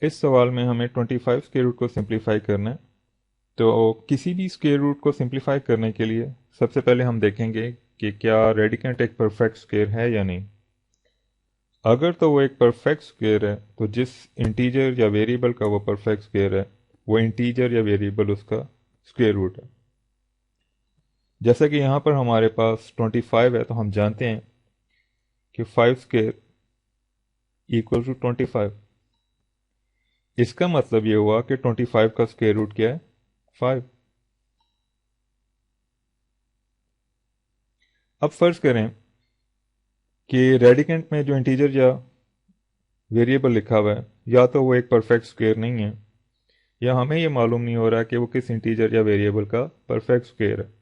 इस सवाल में हमें 25 स्क्वायर रूट को सिंप्लीफाई करना है। तो किसी भी स्क्वायर रूट को सिंप्लीफाई करने के लिए सबसे पहले हम देखेंगे कि क्या रेडिकेंट एक परफेक्ट स्क्वायर है या नहीं। अगर तो वो एक परफेक्ट स्क्वायर है तो जिस इंटीजर या वेरिएबल का वो परफेक्ट स्क्वायर है वो इंटीजर या वेरिएबल उसका स्क्वायर रूट है। जैसा कि यहाँ पर हमारे पास 25 है तो हम जानते हैं कि 5 स्क्वायर इक्वल टू 25। इसका मतलब ये हुआ कि 25 का स्क्वायर रूट क्या है, 5। अब फर्ज करें कि रेडिकेंट में जो इंटीजर या वेरिएबल लिखा हुआ है या तो वो एक परफेक्ट स्क्वायर नहीं है या हमें ये मालूम नहीं हो रहा कि वो किस इंटीजर या वेरिएबल का परफेक्ट स्क्वायर है।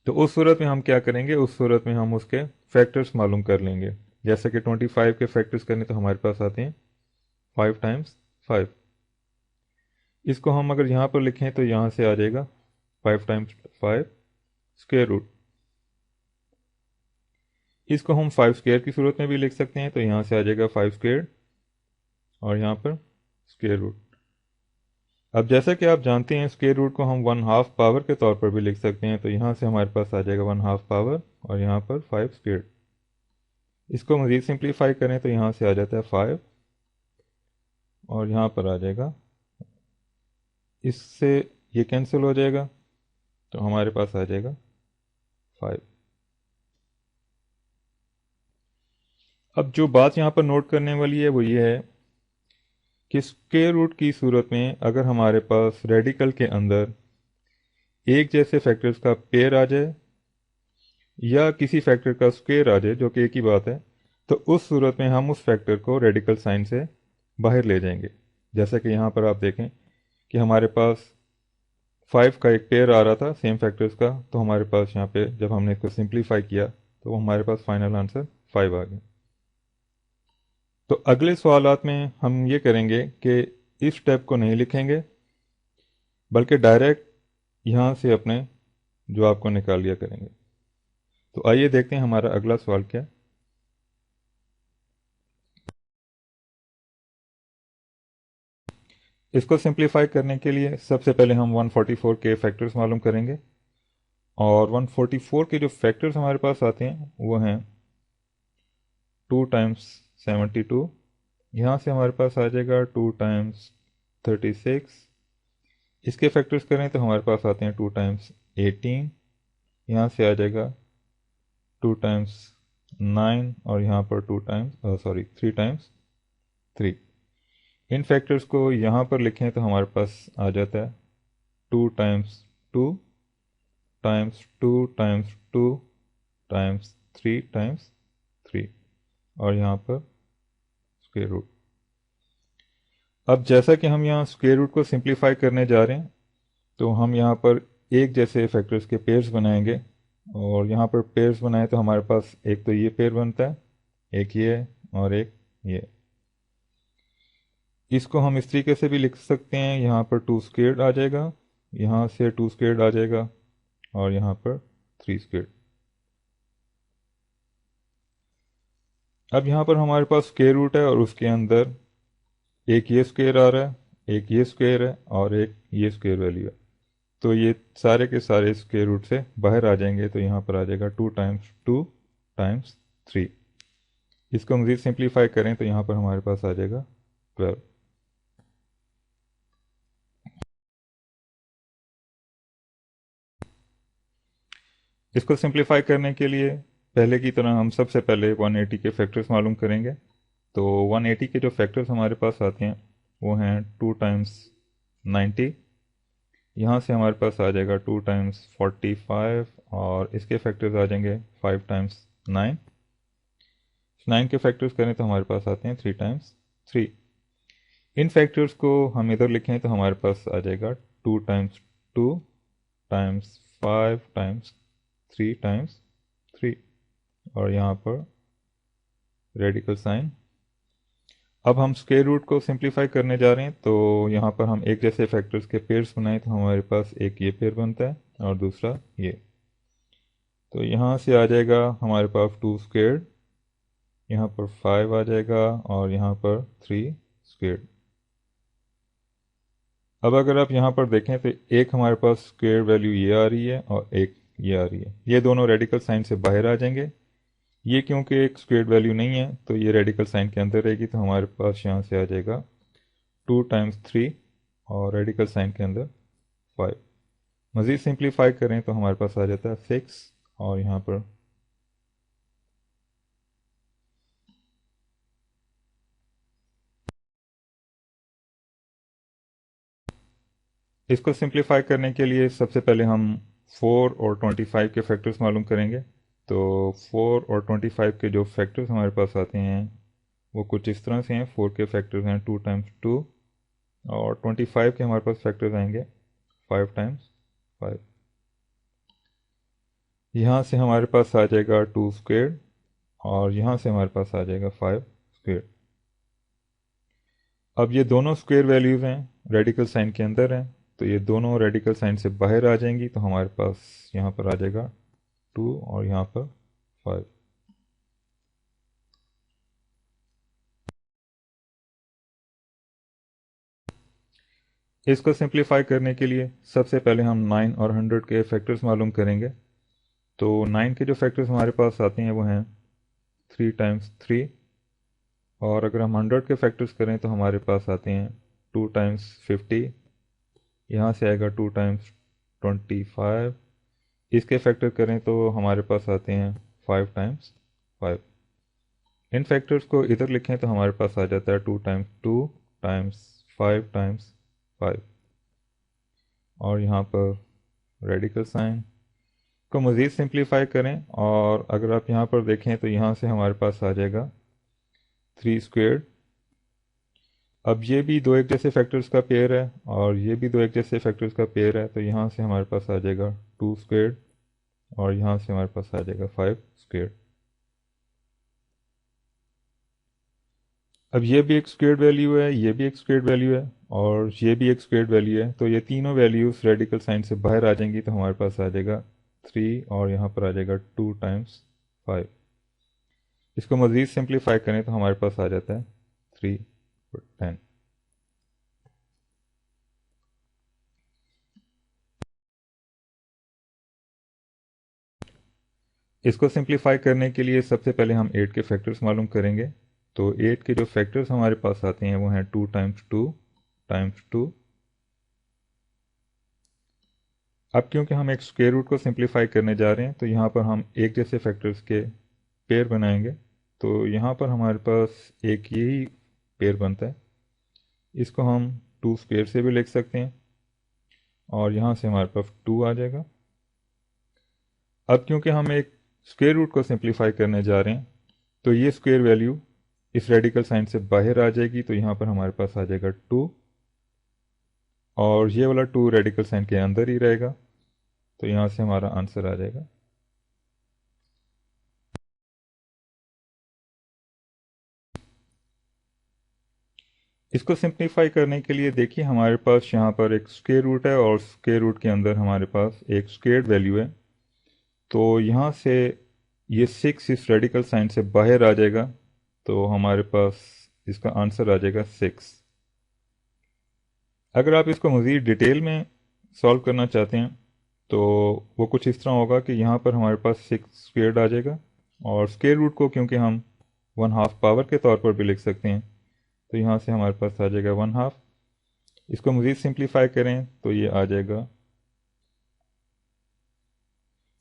तो उस सूरत में हम क्या करेंगे, उस सूरत में हम उसके फैक्टर्स मालूम कर लेंगे। जैसे कि 25 के फैक्टर्स करने तो हमारे पास आते हैं 5 टाइम्स 5। इसको हम अगर यहाँ पर लिखें तो यहाँ से आ जाएगा 5 टाइम्स 5 स्क्वायर रूट। इसको हम 5 स्क्वायर की सूरत में भी लिख सकते हैं तो यहाँ से आ जाएगा 5 स्क्वायर और यहाँ पर स्क्वायर रूट। अब जैसा कि आप जानते हैं स्क्वायर रूट को हम 1/2 पावर के तौर पर भी लिख सकते हैं तो यहाँ से हमारे पास आ जाएगा 1/2 पावर और यहाँ पर 5 स्क्वायर। इसको मज़ीद सिंप्लीफाई करें तो यहाँ से आ जाता है 5 और यहाँ पर आ जाएगा, इससे ये कैंसिल हो जाएगा तो हमारे पास आ जाएगा 5। अब जो बात यहाँ पर नोट करने वाली है वो ये है कि स्क्वायर रूट की सूरत में अगर हमारे पास रेडिकल के अंदर एक जैसे फैक्टर्स का पेयर आ जाए या किसी फैक्टर का स्क्वायर आ जाए जो कि एक ही बात है, तो उस सूरत में हम उस फैक्टर को रेडिकल साइन से बाहर ले जाएंगे। जैसा कि यहाँ पर आप देखें कि हमारे पास 5 का एक पेयर आ रहा था सेम फैक्टर्स का, तो हमारे पास यहाँ पे जब हमने इसको सिंप्लीफाई किया तो हमारे पास फाइनल आंसर 5 आ गया। तो अगले सवालात में हम ये करेंगे कि इस स्टेप को नहीं लिखेंगे बल्कि डायरेक्ट यहाँ से अपने जवाब को निकाल लिया करेंगे। तो आइए देखते हैं हमारा अगला सवाल क्या है। इसको सिंप्लीफाई करने के लिए सबसे पहले हम 144 के फैक्टर्स मालूम करेंगे और 144 के जो फैक्टर्स हमारे पास आते हैं वो हैं 2 टाइम्स 72। यहाँ से हमारे पास आ जाएगा 2 टाइम्स 36। इसके फैक्टर्स करें तो हमारे पास आते हैं 2 टाइम्स 18। यहाँ से आ जाएगा 2 टाइम्स 9 और यहाँ पर 2 टाइम्स 3 टाइम्स 3। इन फैक्टर्स को यहाँ पर लिखें तो हमारे पास आ जाता है 2 times 2 times 2 times 2 times 3 times 3 और यहाँ पर स्क्वायर रूट। अब जैसा कि हम यहाँ स्क्वायर रूट को सिंप्लीफाई करने जा रहे हैं तो हम यहाँ पर एक जैसे फैक्टर्स के पेयर्स बनाएंगे और यहाँ पर पेयर्स बनाए तो हमारे पास एक तो ये पेयर बनता है, एक ये और एक ये। इसको हम इस तरीके से भी लिख सकते हैं, यहाँ पर 2 स्क्वायर्ड आ जाएगा, यहाँ से 2 स्क्वायर्ड आ जाएगा और यहाँ पर 3 स्क्वायर्ड। अब यहाँ पर हमारे पास स्क्वायर रूट है और उसके अंदर एक ये स्क्वायर आ रहा है, एक ये स्क्वायर है और एक ये स्क्वायर वैल्यू है। तो ये सारे के सारे स्क्वायर रूट से बाहर आ जाएंगे तो यहाँ पर आ जाएगा 2 टाइम्स 2 टाइम्स 3। इसको मज़ीद सिंप्लीफाई करें तो यहाँ पर हमारे पास आ जाएगा 12। इसको सिंप्लीफाई करने के लिए पहले की तरह हम सबसे पहले 180 के फैक्टर्स मालूम करेंगे। तो 180 के जो फैक्टर्स हमारे पास आते हैं वो हैं 2 टाइम्स 90। यहाँ से हमारे पास आ जाएगा 2 टाइम्स 45 और इसके फैक्टर्स आ जाएंगे 5 टाइम्स 9। 9 के फैक्टर्स करें तो हमारे पास आते हैं 3 टाइम्स 3। इन फैक्टर्स को हम इधर लिखें तो हमारे पास आ जाएगा 2 टाइम्स 2 टाइम्स 5 टाइम्स 3 टाइम्स 3 और यहाँ पर रेडिकल साइन। अब हम स्क्वायर रूट को सिंप्लीफाई करने जा रहे हैं तो यहाँ पर हम एक जैसे फैक्टर्स के पेयर्स बनाए तो हमारे पास एक ये पेयर बनता है और दूसरा ये। तो यहाँ से आ जाएगा हमारे पास 2 स्क्वायर, यहाँ पर 5 आ जाएगा और यहाँ पर 3 स्क्वेयर। अब अगर आप यहाँ पर देखें तो एक हमारे पास स्क्वेयर वैल्यू ये आ रही है और एक ये आ रही है, ये दोनों रेडिकल साइन से बाहर आ जाएंगे। ये क्योंकि एक स्क्वेयर वैल्यू नहीं है तो ये रेडिकल साइन के अंदर रहेगी, तो हमारे पास यहाँ से आ जाएगा 2 × 3 और रेडिकल साइन के अंदर 5। मज़ीद सिंप्लीफाई करें तो हमारे पास आ जाता है 6 और यहाँ पर इसको सिंप्लीफाई करने के लिए सबसे पहले हम 4 और 25 के फैक्टर्स मालूम करेंगे। तो 4 और 25 के जो फैक्टर्स हमारे पास आते हैं वो कुछ इस तरह से हैं। 4 के फैक्टर्स हैं 2 × 2 और 25 के हमारे पास फैक्टर्स आएंगे 5 × 5। यहाँ से हमारे पास आ जाएगा 2² और यहाँ से हमारे पास आ जाएगा 5²। अब ये दोनों स्क्वेयर वैल्यूज़ हैं, रेडिकल साइन के अंदर हैं, तो ये दोनों रेडिकल साइन से बाहर आ जाएंगी, तो हमारे पास यहाँ पर आ जाएगा 2 और यहाँ पर 5। इसको सिंप्लीफाई करने के लिए सबसे पहले हम 9 और 100 के फैक्टर्स मालूम करेंगे। तो 9 के जो फैक्टर्स हमारे पास आते हैं वो हैं 3 × 3 और अगर हम 100 के फैक्टर्स करें तो हमारे पास आते हैं 2 × 50। यहाँ से आएगा 2 × 25। इसके फैक्टर करें तो हमारे पास आते हैं 5 × 5। इन फैक्टर्स को इधर लिखें तो हमारे पास आ जाता है 2 × 2 × 5 × 5 और यहाँ पर रेडिकल साइन को मज़ीद सिंप्लीफाई करें और अगर आप यहाँ पर देखें तो यहाँ से हमारे पास आ जाएगा 3²। अब ये भी दो एक जैसे फैक्टर्स का पेयर है और ये भी दो एक जैसे फैक्टर्स का पेयर है, तो यहाँ से हमारे पास आ जाएगा 2² और यहाँ से हमारे पास आ जाएगा 5²। अब ये भी एक स्क्वेयर्ड वैल्यू है, ये भी एक स्क्वेयर्ड वैल्यू है और ये भी एक स्क्वेयर्ड वैल्यू है, तो ये तीनों वैल्यूज रेडिकल साइन से बाहर आ जाएंगी, तो हमारे पास आ जाएगा 3 और यहाँ पर आ जाएगा 2 × 5। इसको मज़ीद सिंप्लीफाई करें तो हमारे पास आ जाता है 3 × 10। इसको सिंप्लीफाई करने के लिए सबसे पहले हम 8 के फैक्टर्स मालूम करेंगे। तो 8 के जो फैक्टर्स हमारे पास आते हैं वो हैं 2 × 2 × 2। अब क्योंकि हम एक स्क्वायर रूट को सिंप्लीफाई करने जा रहे हैं तो यहाँ पर हम एक जैसे फैक्टर्स के पेयर बनाएंगे। तो यहाँ पर हमारे पास एक यही पेयर बनता है, इसको हम 2² से भी लिख सकते हैं और यहाँ से हमारे पास 2 आ जाएगा। अब क्योंकि हम एक स्क्वायर रूट को सिंप्लीफाई करने जा रहे हैं तो ये स्क्वायर वैल्यू इस रेडिकल साइन से बाहर आ जाएगी, तो यहाँ पर हमारे पास आ जाएगा 2 और ये वाला 2 रेडिकल साइन के अंदर ही रहेगा, तो यहाँ से हमारा आंसर आ जाएगा। इसको सिंप्लीफाई करने के लिए देखिए हमारे पास यहाँ पर एक स्क्वायर रूट है और स्क्वायर रूट के अंदर हमारे पास एक स्क्वायर्ड वैल्यू है, तो यहाँ से ये 6 इस रेडिकल साइन से बाहर आ जाएगा, तो हमारे पास इसका आंसर आ जाएगा 6। अगर आप इसको मज़ीद डिटेल में सॉल्व करना चाहते हैं तो वो कुछ इस तरह होगा कि यहाँ पर हमारे पास 6² आ जाएगा और स्क्वायर रूट को क्योंकि हम 1/2 पावर के तौर पर भी लिख सकते हैं, तो यहाँ से हमारे पास आ जाएगा 1/2। इसको मज़ीद सिंप्लीफाई करें तो ये आ जाएगा,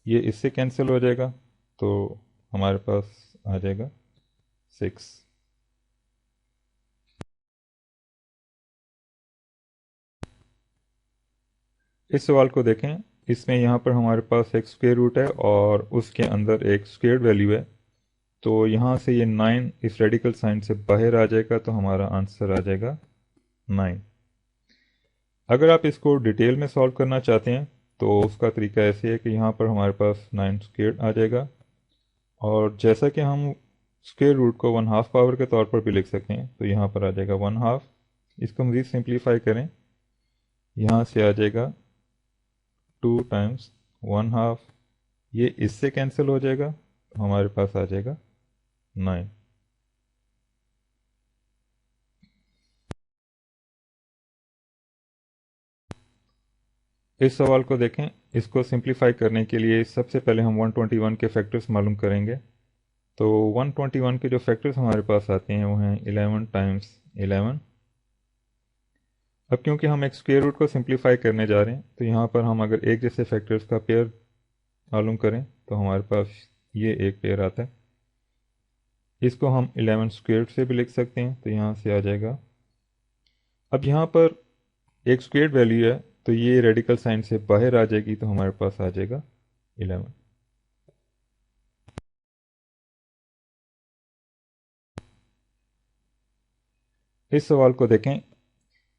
ये इससे कैंसिल हो जाएगा, तो हमारे पास आ जाएगा 6। इस सवाल को देखें, इसमें यहाँ पर हमारे पास एक स्क्वायर रूट है और उसके अंदर एक स्क्वायर वैल्यू है, तो यहाँ से ये 9 इस रेडिकल साइन से बाहर आ जाएगा, तो हमारा आंसर आ जाएगा 9। अगर आप इसको डिटेल में सॉल्व करना चाहते हैं तो उसका तरीका ऐसे है कि यहाँ पर हमारे पास 9² आ जाएगा और जैसा कि हम स्क्वायर रूट को 1/2 पावर के तौर पर भी लिख सकते हैं, तो यहाँ पर आ जाएगा 1/2। इसको मज़ीद सिंप्लीफाई करें, यहाँ से आ जाएगा 2 × 1/2, ये इससे कैंसिल हो जाएगा, तो हमारे पास आ जाएगा 9। इस सवाल को देखें। इसको सिंप्लीफाई करने के लिए सबसे पहले हम 121 के फैक्टर्स मालूम करेंगे। तो 121 के जो फैक्टर्स हमारे पास आते हैं वो हैं 11 टाइम्स 11। अब क्योंकि हम एक स्क्वायर रूट को सिंप्लीफाई करने जा रहे हैं तो यहाँ पर हम अगर एक जैसे फैक्टर्स का पेयर मालूम करें तो हमारे पास ये एक पेयर आता है। इसको हम 11 स्क्वायर से भी लिख सकते हैं, तो यहाँ से आ जाएगा। अब यहाँ पर एक स्क्वायर वैल्यू है तो ये रेडिकल साइन से बाहर आ जाएगी, तो हमारे पास आ जाएगा 11। इस सवाल को देखें।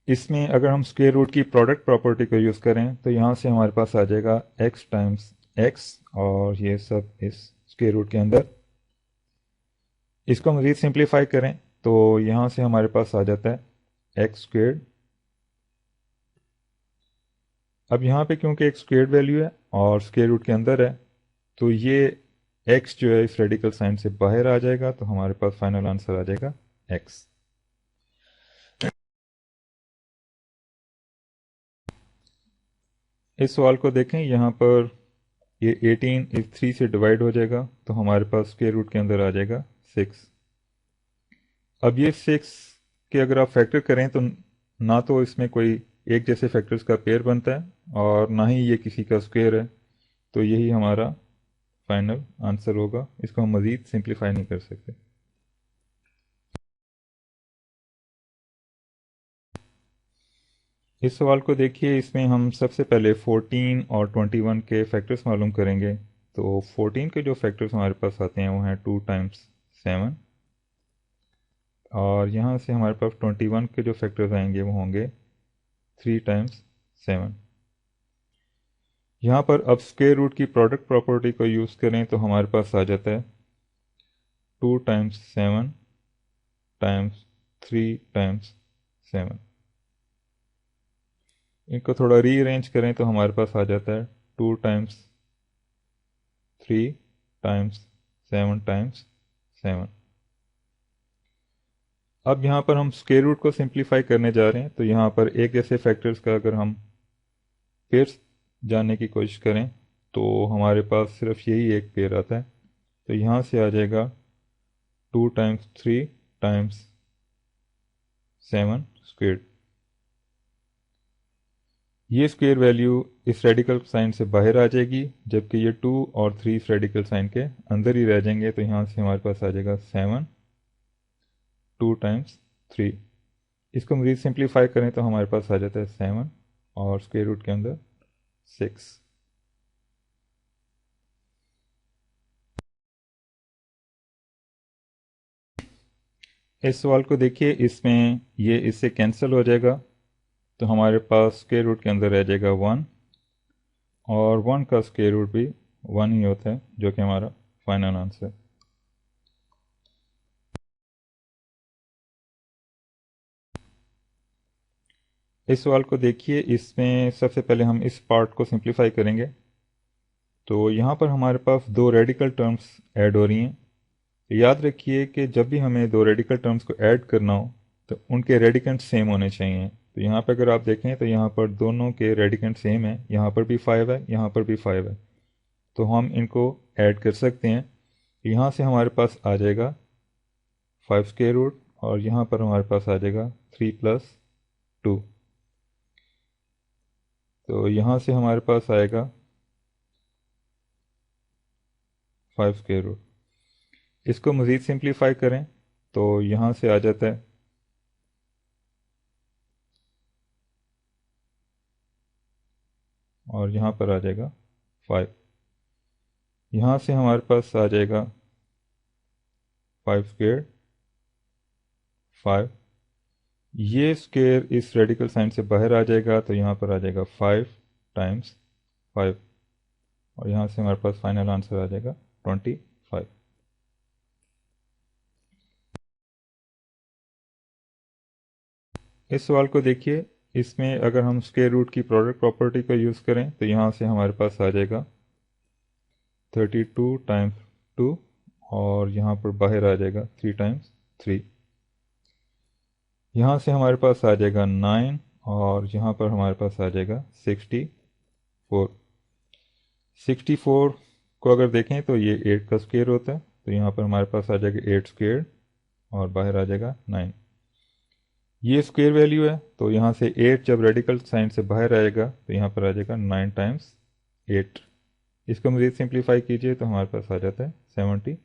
इसमें अगर हम स्क्वायर रूट की प्रोडक्ट प्रॉपर्टी को यूज़ करें तो यहाँ से हमारे पास आ जाएगा x टाइम्स x, और ये सब इस स्क्वायर रूट के अंदर। इसको मज़ीद सिंप्लीफाई करें तो यहाँ से हमारे पास आ जाता है x स्क्वेयर्ड। अब यहाँ पे क्योंकि एक स्क्वेयर्ड वैल्यू है और स्क्वायर रूट के अंदर है तो ये x जो है इस रेडिकल साइन से बाहर आ जाएगा, तो हमारे पास फाइनल आंसर आ जाएगा x। इस सवाल को देखें। यहाँ पर ये 18 इस 3 से डिवाइड हो जाएगा तो हमारे पास स्क्वायर रूट के अंदर आ जाएगा 6। अब ये 6 के अगर आप फैक्टर करें तो ना तो इसमें कोई एक जैसे फैक्टर्स का पेयर बनता है और ना ही ये किसी का स्क्वायर है, तो यही हमारा फाइनल आंसर होगा। इसको हम मज़ीद सिंप्लीफाई नहीं कर सकते। इस सवाल को देखिए। इसमें हम सबसे पहले 14 और 21 के फैक्टर्स मालूम करेंगे। तो 14 के जो फैक्टर्स हमारे पास आते हैं वो हैं 2 टाइम्स 7, और यहाँ से हमारे पास 21 के जो फैक्टर्स आएंगे वो होंगे 3 टाइम्स 7। यहाँ पर अब स्क्वायर रूट की प्रोडक्ट प्रॉपर्टी को यूज़ करें तो हमारे पास आ जाता है 2 टाइम्स 7 टाइम्स 3 टाइम्स 7। इनको थोड़ा रीअरेंज करें तो हमारे पास आ जाता है 2 टाइम्स 3 टाइम्स 7 टाइम्स 7। अब यहाँ पर हम स्क्वायर रूट को सिंप्लीफाई करने जा रहे हैं, तो यहाँ पर एक जैसे फैक्टर्स का अगर हम पेयर्स जानने की कोशिश करें तो हमारे पास सिर्फ यही एक पेयर आता है। तो यहाँ से आ जाएगा 2 टाइम्स 3 टाइम्स 7 स्क्वेयर। ये स्क्वेयर वैल्यू इस रेडिकल साइन से बाहर आ जाएगी, जबकि ये 2 और 3 इस रेडिकल साइन के अंदर ही रह जाएंगे। तो यहाँ से हमारे पास आ जाएगा 7 2 टाइम्स 3। इसको मज़ीद सिंप्लीफाई करें तो हमारे पास आ जाता है 7 और स्क्वायर रूट के अंदर 6। इस सवाल को देखिए। इसमें ये इससे कैंसिल हो जाएगा, तो हमारे पास स्क्वायर रूट के अंदर रह जाएगा 1, और 1 का स्क्वायर रूट भी 1 ही होता है, जो कि हमारा फाइनल आंसर है। इस सवाल को देखिए। इसमें सबसे पहले हम इस पार्ट को सिंप्लीफाई करेंगे। तो यहाँ पर हमारे पास दो रेडिकल टर्म्स ऐड हो रही हैं। तो याद रखिए कि जब भी हमें दो रेडिकल टर्म्स को ऐड करना हो तो उनके रेडिकेंट सेम होने चाहिए। तो यहाँ पर अगर आप देखें तो यहाँ पर दोनों के रेडिकेंट सेम है, यहाँ पर भी 5 है, यहाँ पर भी 5 है, तो हम इनको ऐड कर सकते हैं। यहाँ से हमारे पास आ जाएगा 5 स्क्वायर रूट, और यहाँ पर हमारे पास आ जाएगा 3 प्लस 2। तो यहाँ से हमारे पास आएगा 5 स्क्वायर रूट। इसको मज़ीद सिंप्लीफाई करें तो यहाँ से आ जाता है और यहाँ पर आ जाएगा 5। यहाँ से हमारे पास आ जाएगा 5 स्क्वायर 5। ये स्क्वायर इस रेडिकल साइन से बाहर आ जाएगा, तो यहाँ पर आ जाएगा 5 टाइम्स 5, और यहाँ से हमारे पास फाइनल आंसर आ जाएगा 25। इस सवाल को देखिए। इसमें अगर हम स्क्वायर रूट की प्रोडक्ट प्रॉपर्टी का यूज़ करें तो यहाँ से हमारे पास आ जाएगा 32 टाइम्स 2, और यहाँ पर बाहर आ जाएगा 3 टाइम्स 3। यहाँ से हमारे पास आ जाएगा 9, और यहाँ पर हमारे पास आ जाएगा 60। 4। 64 को अगर देखें तो ये 8 का स्क्वायर होता है, तो यहाँ पर हमारे पास आ जाएगा 8 स्क्वायर और बाहर आ जाएगा 9। ये स्क्वायर वैल्यू है, तो यहाँ से 8 जब रेडिकल साइन से बाहर आएगा तो यहाँ पर आ जाएगा 9 टाइम्स 8। इसको मज़ीद सिंप्लीफाई कीजिए तो हमारे पास आ जाता है 72।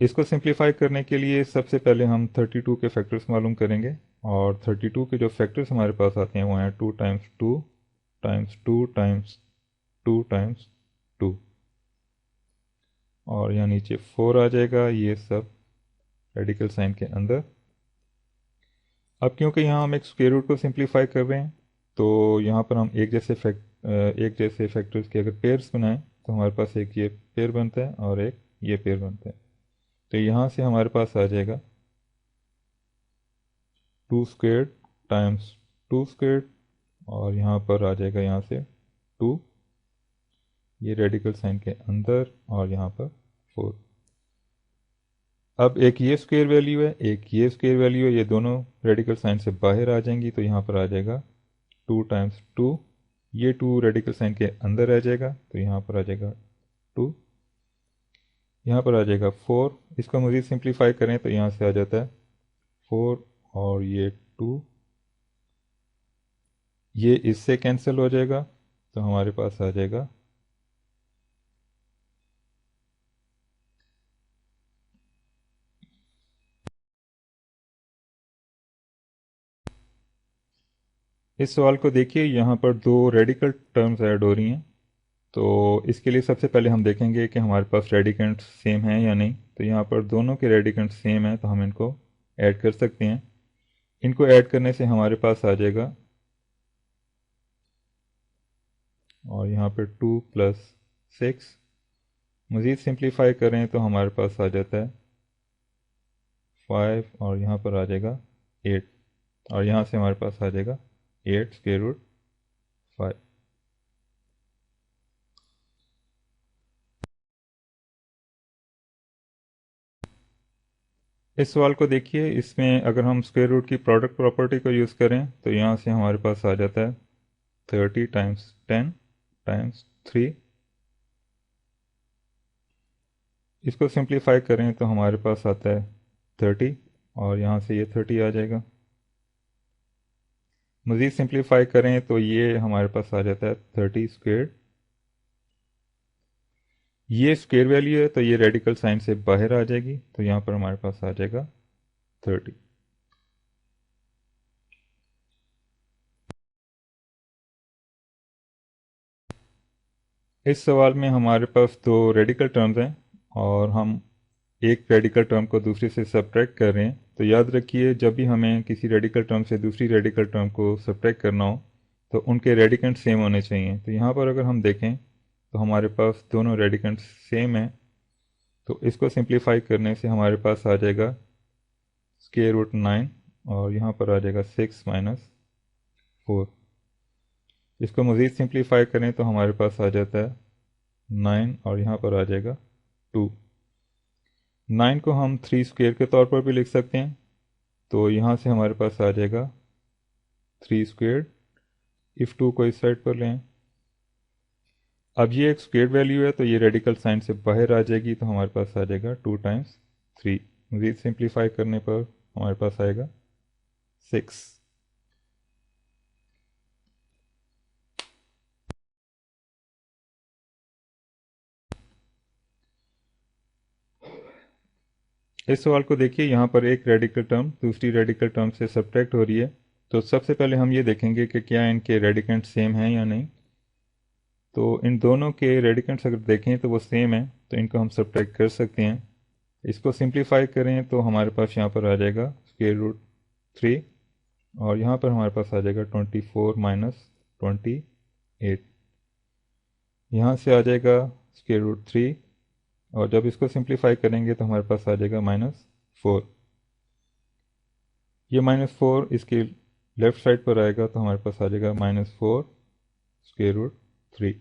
इसको सिंप्लीफाई करने के लिए सबसे पहले हम 32 के फैक्टर्स मालूम करेंगे, और 32 के जो फैक्टर्स हमारे पास आते हैं वो हैं 2 टाइम्स 2 टाइम्स 2 टाइम्स 2 टाइम्स 2, और यहाँ नीचे 4 आ जाएगा, ये सब रेडिकल साइन के अंदर। अब क्योंकि यहाँ हम एक स्क्वायर रूट को सिंप्लीफाई कर रहे हैं, तो यहाँ पर हम एक जैसे फैक्टर्स के अगर पेयर्स बनाएं तो हमारे पास एक ये पेयर बनता है और एक ये पेयर बनता है। तो यहाँ से हमारे पास आ जाएगा 2 स्क्वायर टाइम्स 2 स्क्वायर, और यहाँ पर आ जाएगा यहाँ से 2, ये रेडिकल साइन के अंदर, और यहाँ पर 4। अब एक ये स्क्वायर वैल्यू है, एक ये स्क्वायर वैल्यू है, ये दोनों रेडिकल साइन से बाहर आ जाएंगी, तो यहाँ पर आ जाएगा 2 टाइम्स 2, ये 2 रेडिकल साइन के अंदर आ जाएगा, तो यहाँ पर आ जाएगा 2, यहाँ पर आ जाएगा 4। इसको मज़ीद सिंप्लीफाई करें तो यहाँ से आ जाता है 4 और ये 2, ये इससे कैंसिल हो जाएगा, तो हमारे पास आ जाएगा इस सवाल को देखिए, यहाँ पर दो रेडिकल टर्म्स ऐड हो रही हैं। तो इसके लिए सबसे पहले हम देखेंगे कि हमारे पास रेडिकेंट्स सेम हैं या नहीं। तो यहाँ पर दोनों के रेडिकेंट्स सेम हैं, तो हम इनको ऐड कर सकते हैं। इनको ऐड करने से हमारे पास आ जाएगा, और यहाँ पर 2 प्लस 6, मज़ीद सिंप्लीफाई करें तो हमारे पास आ जाता है 5, और यहाँ पर आ जाएगा 8, और यहाँ से हमारे पास आ जाएगा 8 स्क्वायर रूट 5। इस सवाल को देखिए, इसमें अगर हम स्क्वायर रूट की प्रोडक्ट प्रॉपर्टी को यूज़ करें तो यहाँ से हमारे पास आ जाता है 30 टाइम्स 10 टाइम्स 3। इसको सिंप्लीफाई करें तो हमारे पास आता है 30, और यहाँ से ये 30 आ जाएगा। मज़ीद सिंप्लीफाई करें तो ये हमारे पास आ जाता है 30 स्क्वेयर। ये स्क्वायर वैल्यू है, तो ये रेडिकल साइन से बाहर आ जाएगी, तो यहाँ पर हमारे पास आ जाएगा 30। इस सवाल में हमारे पास दो रेडिकल टर्म्स हैं, और हम एक रेडिकल टर्म को दूसरे से सब्ट्रैक्ट कर रहे हैं। तो याद रखिए, जब भी हमें किसी रेडिकल टर्म से दूसरी रेडिकल टर्म को सब्ट्रैक्ट करना हो तो उनके रेडिकेंट सेम होने चाहिए। तो यहाँ पर अगर हम देखें तो हमारे पास दोनों रेडिकेंट सेम हैं, तो इसको सिंप्लीफाई करने से हमारे पास आ जाएगा स्क्वायर रूट 9, और यहाँ पर आ जाएगा 6 माइनस 4। इसको मज़ीद सिंप्लीफाई करें तो हमारे पास आ जाता है 9, और यहाँ पर आ जाएगा 2। 9 को हम 3 स्क्वायर के तौर पर भी लिख सकते हैं, तो यहाँ से हमारे पास आ जाएगा 3 स्क्वायर। इफ़ 2 को इस साइड पर लें, अब ये एक स्क्वायर वैल्यू है, तो ये रेडिकल साइन से बाहर आ जाएगी, तो हमारे पास आ जाएगा 2 टाइम्स 3। मज़ीद सिंप्लीफाई करने पर हमारे पास आएगा 6। इस सवाल को देखिए, यहाँ पर एक रेडिकल टर्म दूसरी रेडिकल टर्म से सब्ट्रैक्ट हो रही है। तो सबसे पहले हम ये देखेंगे कि क्या इनके रेडिकेंट सेम हैं या नहीं। तो इन दोनों के रेडिकेंट्स अगर देखें तो वो सेम है, तो इनको हम सब्ट्रैक्ट कर सकते हैं। इसको सिंप्लीफाई करें तो हमारे पास यहाँ पर आ जाएगा स्क्वायर रूट 3, और यहाँ पर हमारे पास आ जाएगा 24 माइनस 28। यहाँ से आ जाएगा स्क्वायर रूट 3, और जब इसको सिंप्लीफाई करेंगे तो हमारे पास आ जाएगा -4। ये -4 इसके लेफ्ट साइड पर आएगा, तो हमारे पास आ जाएगा -4 स्क्वायर रूट 3।